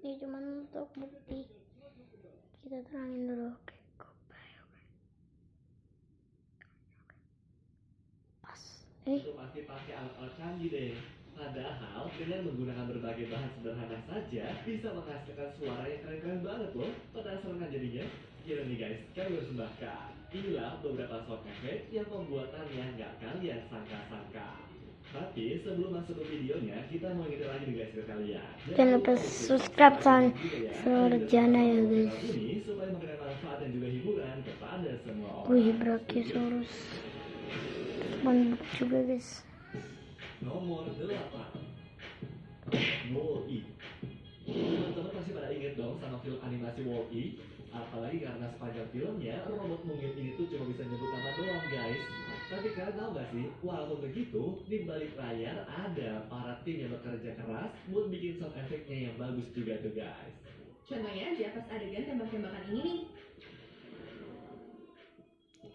Ini cuma untuk bukti. Kita terangin dulu. Oke, pas. Itu pasti pakai alat-alat canggih deh. Padahal dengan menggunakan berbagai bahan sederhana saja bisa menghasilkan suara yang keren-keren banget loh. Penasaran kan jadinya? Gila nih guys, kami persembahkan. Inilah beberapa sound effect yang pembuatannya nggak kalian sangka-sangka. Tapi sebelum masuk ke videonya, kita mau ingetin lagi nih guys ke kalian. Jangan lupa subscribe channel Sarjana ya guys. Ini supaya memberikan manfaat dan juga hiburan kepada semua orang. Wih, Brachiosaurus. Spongebob juga guys. Nomor 8, Wall-E. Teman-teman pasti pada inget dong sama film animasi Wall-E. Apalagi karena sepanjang filmnya robot mungil ini tuh cuma bisa nyebut nama doang guys. Tapi kalian tahu gak sih, walaupun begitu di balik layar ada para tim yang bekerja keras buat bikin sound efeknya yang bagus juga tuh guys. Contohnya di atas adegan tembak-tembakan ini nih.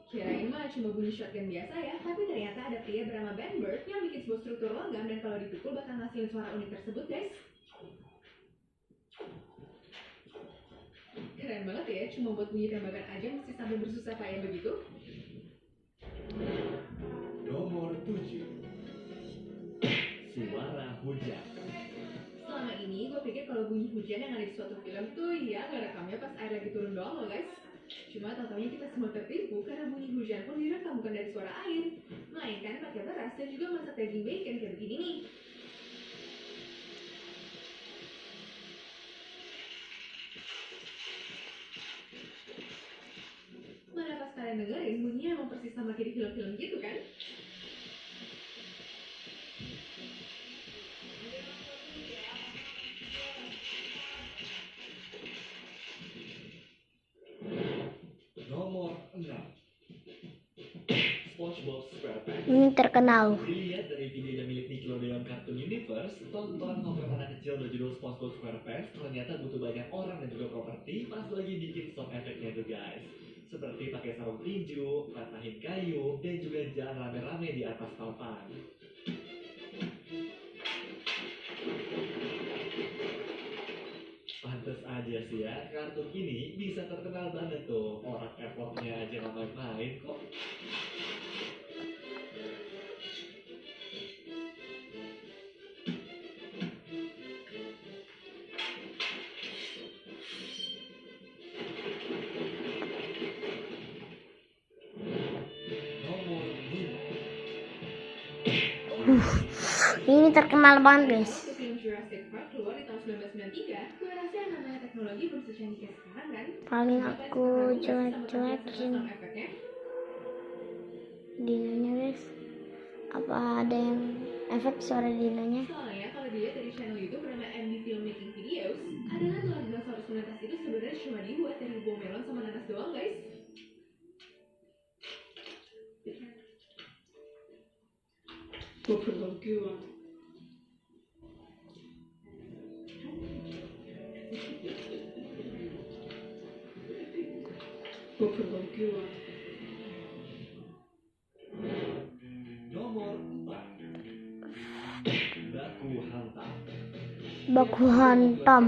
Kirain mah cuma bunyi shotgun biasa ya, tapi ternyata ada pria bernama Ben Burtt yang bikin sebuah struktur logam dan kalau dipukul bakal ngasilin suara unik tersebut guys. Keren banget ya, cuma buat bunyi tembakan aja mesti sampai bersusah payah begitu. Nomor 7, suara hujan. Selama ini gue pikir kalau bunyi hujan yang ada di suatu film tuh ya ngerekamnya pas air lagi turun doang loh guys. Cuma tahu-taunya kita semua tertipu karena bunyi hujan pun direkam bukan dari suara air, melainkan pakai beras dan juga masak daging bacon kayak begini nih. Mana pas kalian dengerin bunyinya emang persis sama kayak di film-film gitu kan? Nomor 6, SpongeBob SquarePants. Ini terkenal. Dilihat dari videonya milik Nickelodeon Cartoon Universe, tontonan favorit anak kecil berjudul SpongeBob SquarePants ternyata butuh banyak orang dan juga properti pas lagi bikin sound efeknya tuh guys. Seperti pakai sarung tinju, patahin kayu, dan juga jalan rame-rame di atas papan. Pantes aja sih ya, kartun ini bisa terkenal banget tuh. Orang effortnya aja nggak main-main kok. Nomor 5, Ini terkenal banget guys. Waktu film Jurassic Park keluar di tahun 1993, gue rasa yang namanya teknologi belum secanggih kayak sekarang kan? Paling aku jelek-jelekin dinonya guys. Apa ada yang efek suara dinonya? Soalnya kalau dilihat dari channel YouTube bernama MD Filmmaking Videos, adegan telur dinosaurus menetas itu sebenarnya cuma dibuat dari buah melon sama nanas doang guys. nomor 4, Baku Hantam. Baku hantam.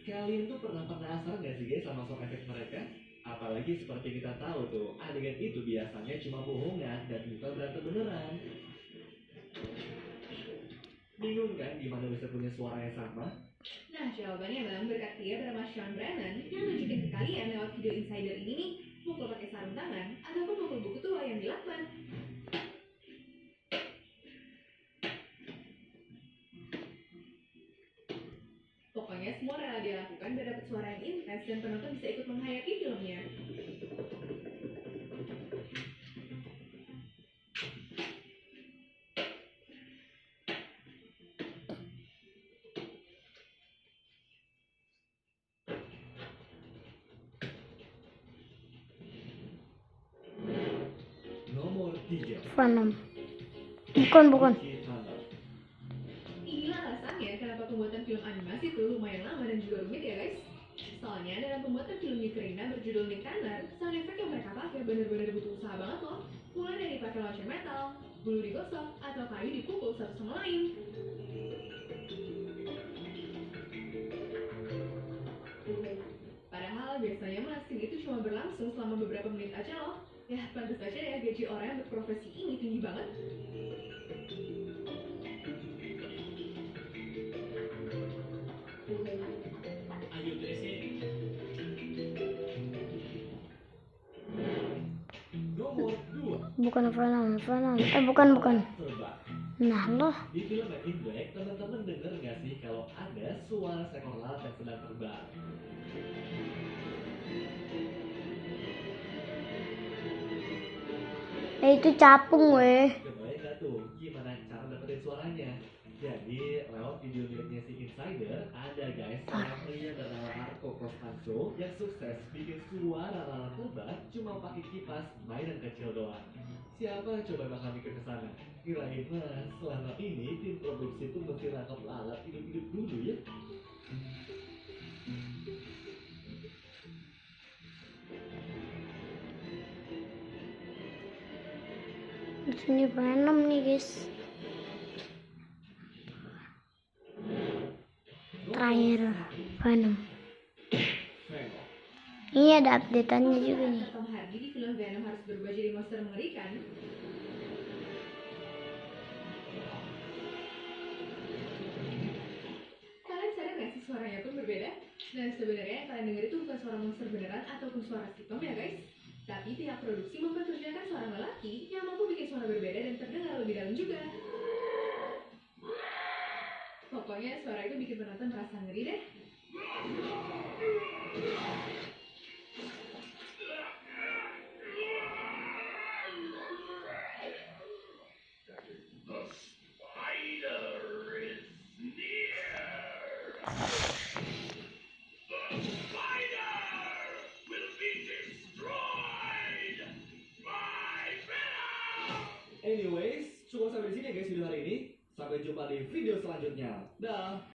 Kalian tuh pernah penasaran gak sih guys sama sound efek mereka? Apalagi seperti kita tahu tuh, adegan itu biasanya cuma bohongan dan bukan berantem beneran. Bingung kan gimana bisa punya suara yang sama? Nah, jawabannya bang berkat dia bernama Sean Brennan yang nunjukin ke kalian lewat video insider ini nih, mukul pakai sarung tangan ataupun mukul buku tua yang dilakban. Pokoknya semua rela dia lakukan biar dapat suara yang intens dan penonton bisa ikut menghayati filmnya. Nomor 3, Venom. Bukan. Kid Hunter. Inilah alasannya kenapa pembuatan film animasi itu lumayan lama dan juga rumit ya guys. Soalnya dalam pembuatan film Ukraina berjudul Nick Tanner, sound effect yang mereka pakai benar-benar butuh usaha banget loh. Mulai dari pakai lotion metal, bulu digosok, atau kayu dipukul satu sama lain. itu cuma berlangsung selama beberapa menit aja loh. Ya, pantas aja ya gaji orang yang berprofesi ini tinggi banget. Ayo Tracy. Nomor 2. Bukan Venom. Bukan. Terbang. Nah loh. Di film Men in Black, teman-teman denger nggak sih kalau ada suara seekor lalat yang sedang terbang? Itu capung weh. Kebayang nggak tuh gimana cara dapetin suaranya? Jadi lewat video liriknya si Insider, ada guys seorang pria bernama Marco Costanzo yang sukses bikin suara lalat terbang cuma pakai kipas mainan kecil doang. Siapa yang coba bakal mikir ke sana? Kirain mah selama ini tim produksi tuh mesti rangkap lalat hidup-hidup dulu ya. Di sini Venom nih guys. Terakhir Venom. Venom. Ini ada update-annya juga nih. Tom Hardy di film Venom harus berubah jadi monster mengerikan. Kalian sadar nggak sih suaranya pun berbeda? Nah sebenarnya yang kalian denger itu bukan suara monster beneran ataupun suara si Tom ya guys. Tapi pihak produksi mempekerjakan seorang lelaki yang mampu bikin suara berbeda dan terdengar lebih dalam juga. Pokoknya suara itu bikin penonton merasa ngeri deh. Anyways, cukup sampai di sini ya guys video hari ini. Sampai jumpa di video selanjutnya. Dah.